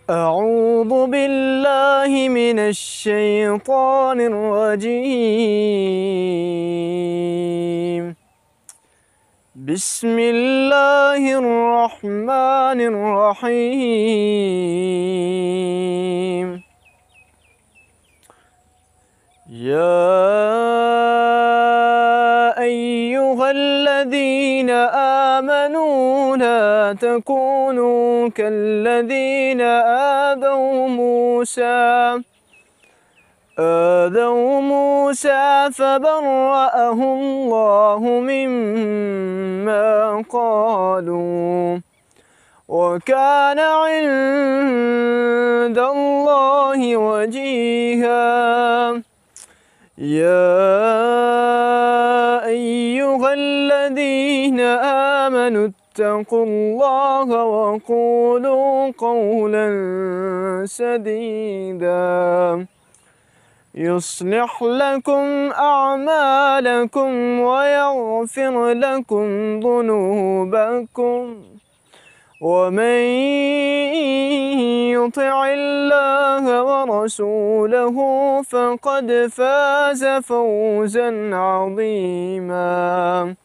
أعوذ بالله من الشيطان الرجيم. بسم الله الرحمن الرحيم. يا أيها الذين آمنوا لا تكونوا كالذين آذوا موسى فبرأه الله مما قالوا وكان عند الله وجيها. يا أيها الذين آمنوا اتقوا الله وقولوا قولا سديدا يصلح لكم أعمالكم ويغفر لكم ذنوبكم، ومن يطع الله ورسوله فقد فاز فوزا عظيما.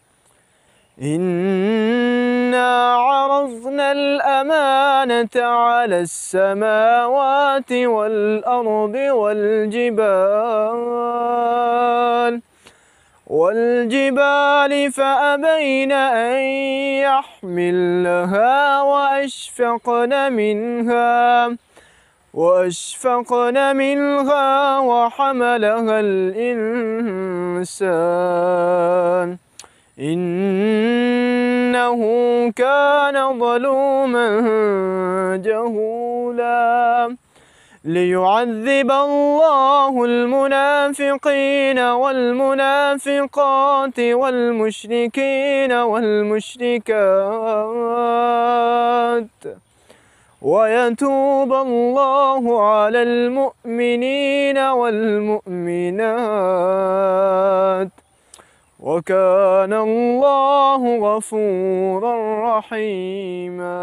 إنا عرضنا الأمانة على السماوات والأرض والجبال فأبين أن يحملنها وأشفقن منها وحملها الإنسان إنه كان ظلوما جهولا. ليعذب الله المنافقين والمنافقات والمشركين والمشركات ويتوب الله على المؤمنين والمؤمنات، وكان الله غفورا رحيما.